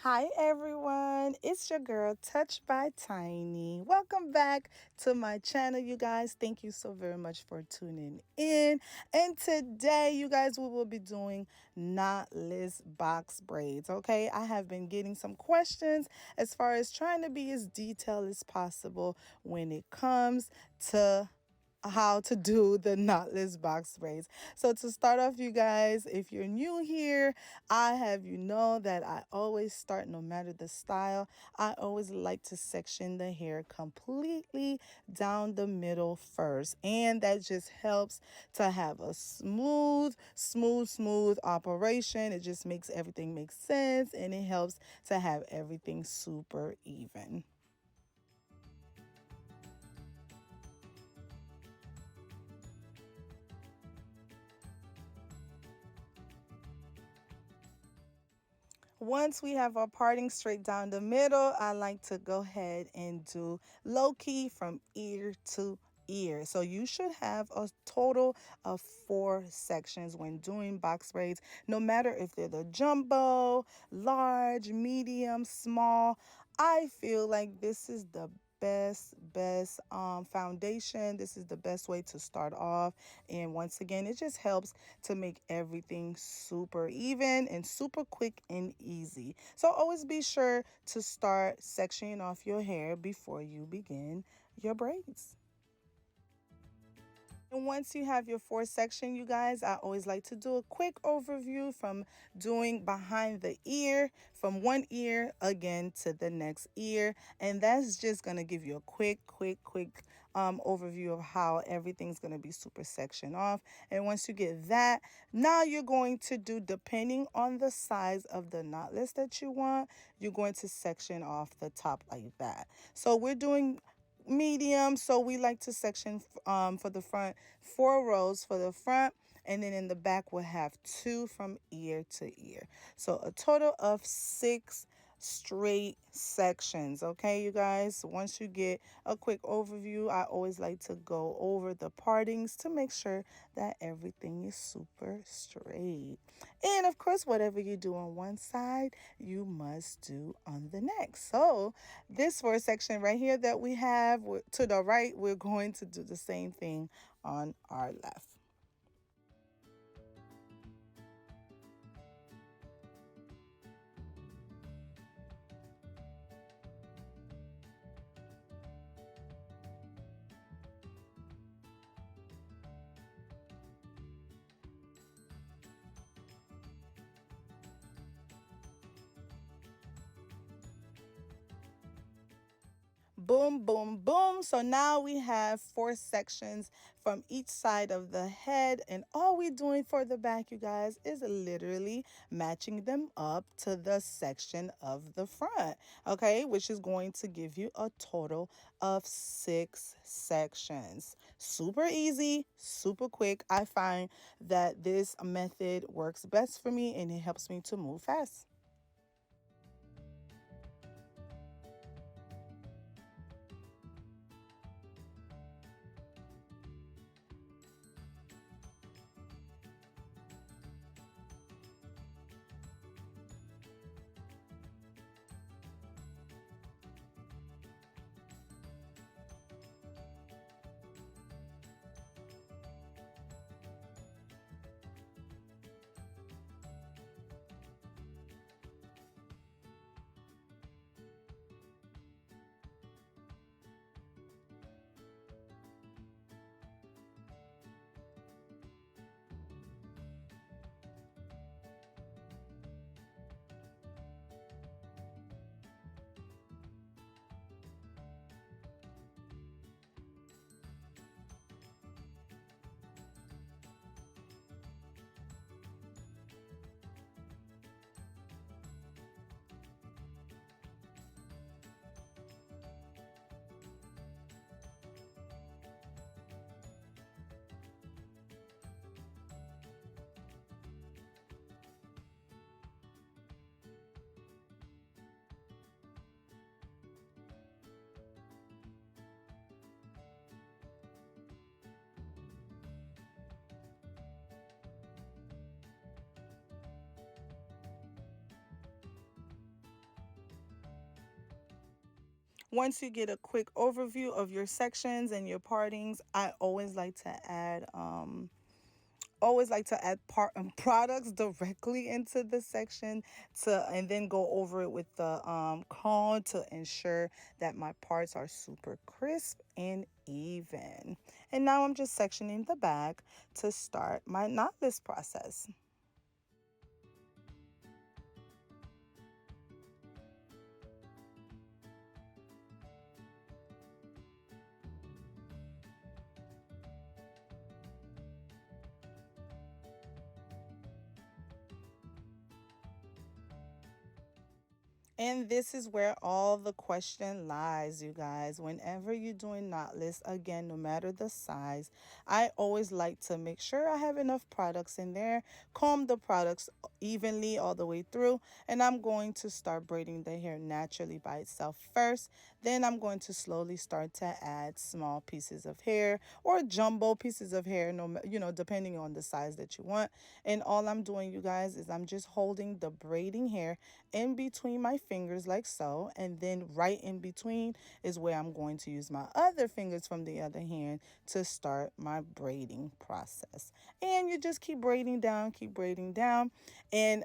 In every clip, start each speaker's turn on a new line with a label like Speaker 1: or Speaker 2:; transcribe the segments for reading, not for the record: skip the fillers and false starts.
Speaker 1: Hi everyone, it's your girl Touched by Tiny. Welcome back to my channel, you guys. Thank you so very much for tuning in. And today, you guys, we will be doing knotless box braids. Okay, I have been getting some questions as far as trying to be as detailed as possible when it comes to how to do the knotless box braids. So to start off, you guys, if you're new here, I have you know that I always start, no matter the style, I always like to section the hair completely down the middle first, and that just helps to have a smooth operation. It just makes everything make sense, and it helps to have everything super even. Once we have our parting straight down the middle, I like to go ahead and do low key from ear to ear. So you should have a total of 4 sections when doing box braids, no matter if they're the jumbo, large, medium, small. I feel like this is the best foundation. This is the best way to start off, and once again, it just helps to make everything super even and super quick and easy. So always be sure to start sectioning off your hair before you begin your braids. And once you have your 4 section, you guys, I always like to do a quick overview from doing behind the ear, from one ear again to the next ear. And that's just going to give you a quick overview of how everything's going to be super sectioned off. And once you get that, now you're going to do, depending on the size of the knotless that you want, you're going to section off the top like that. So we're doing medium, so we like to section for the front 4 rows for the front, and then in the back we'll have 2 from ear to ear, so a total of 6 straight sections. Okay, you guys, once you get a quick overview, I always like to go over the partings to make sure that everything is super straight. And of course, whatever you do on one side, you must do on the next. So this first section right here that we have to the right, we're going to do the same thing on our left. Boom, boom, boom. So now we have 4 sections from each side of the head. And all we're doing for the back, you guys, is literally matching them up to the section of the front. Okay, which is going to give you a total of 6 sections. Super easy, super quick. I find that this method works best for me, and it helps me to move fast. Once you get a quick overview of your sections and your partings, I always like to add products directly into the section and then go over it with the comb to ensure that my parts are super crisp and even. And now I'm just sectioning the back to start my knotless process. And this is where all the question lies, you guys. Whenever you're doing knotless, again, no matter the size, I always like to make sure I have enough products in there, comb the products evenly all the way through, and I'm going to start braiding the hair naturally by itself first. Then I'm going to slowly start to add small pieces of hair or jumbo pieces of hair, depending on the size that you want. And all I'm doing, you guys, is I'm just holding the braiding hair in between my fingers like so, and then right in between is where I'm going to use my other fingers from the other hand to start my braiding process. And you just keep braiding down, and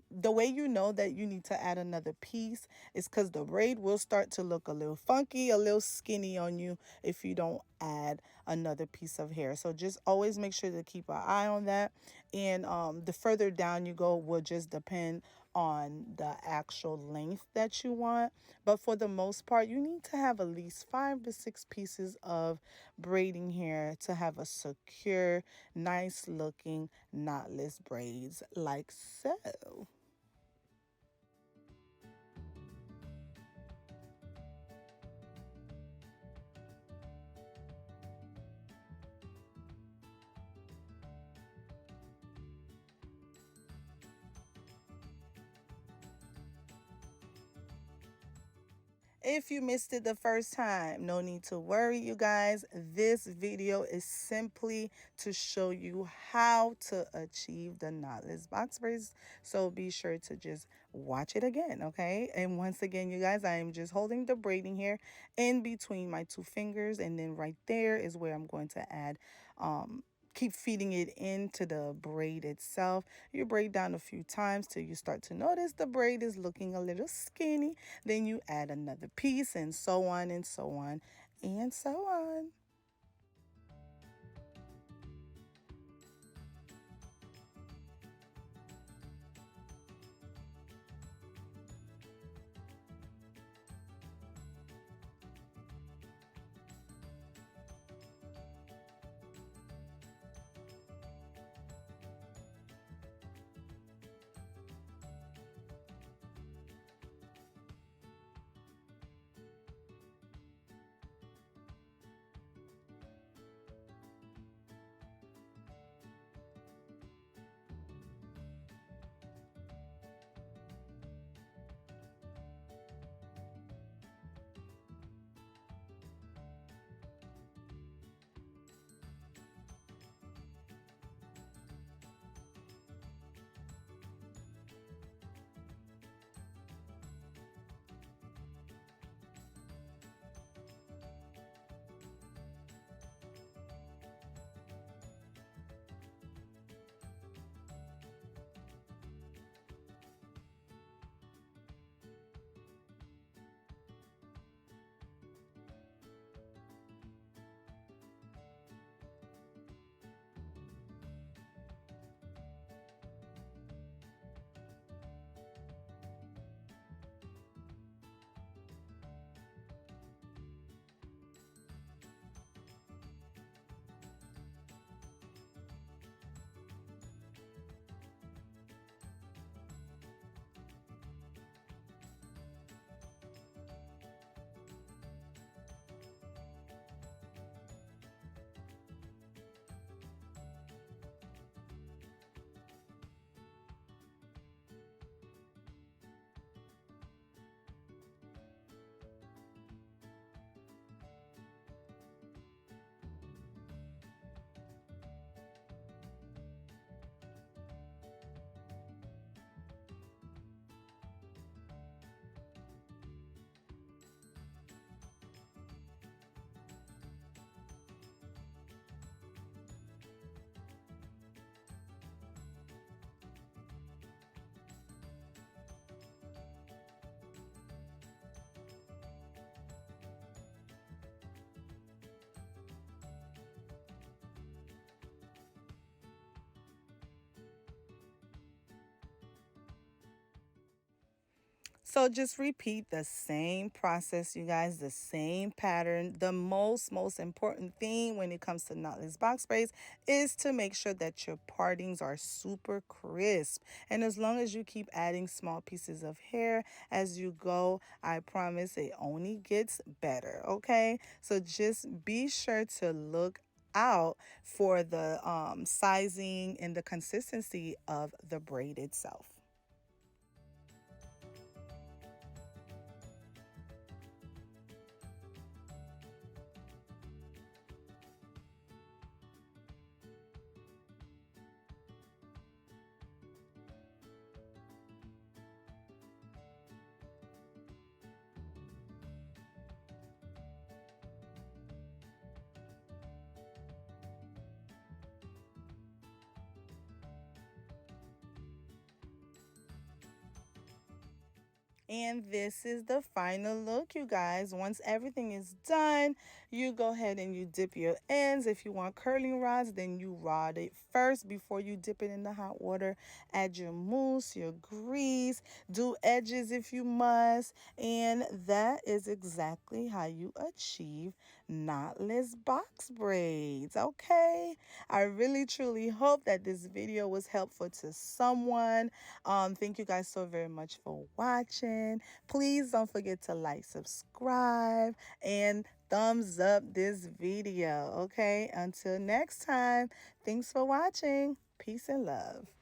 Speaker 1: the way you know that you need to add another piece is because the braid will start to look a little funky, a little skinny on you if you don't add another piece of hair. So just always make sure to keep an eye on that. And the further down you go will just depend on the actual length that you want. But for the most part, you need to have at least 5 to 6 pieces of braiding hair to have a secure, nice looking knotless braids like so. If you missed it the first time, no need to worry, you guys. This video is simply to show you how to achieve the knotless box braids. So be sure to just watch it again, okay? And once again, you guys, I am just holding the braiding here in between my 2 fingers. And then right there is where I'm going to add keep feeding it into the braid itself. You braid down a few times till you start to notice the braid is looking a little skinny. Then you add another piece, and so on and so on and so on. So just repeat the same process, you guys, the same pattern. The most important thing when it comes to knotless box braids is to make sure that your partings are super crisp. And as long as you keep adding small pieces of hair as you go, I promise it only gets better, okay? So just be sure to look out for the sizing and the consistency of the braid itself. And this is the final look, you guys. Once everything is done, you go ahead and you dip your ends. If you want curling rods, then you rod it first before you dip it in the hot water. Add your mousse, your grease, do edges if you must. And that is exactly how you achieve knotless box braids, okay? I really truly hope that this video was helpful to someone. Thank you guys so very much for watching. Please don't forget to like, subscribe, and thumbs up this video, okay? Until next time, thanks for watching. Peace and love.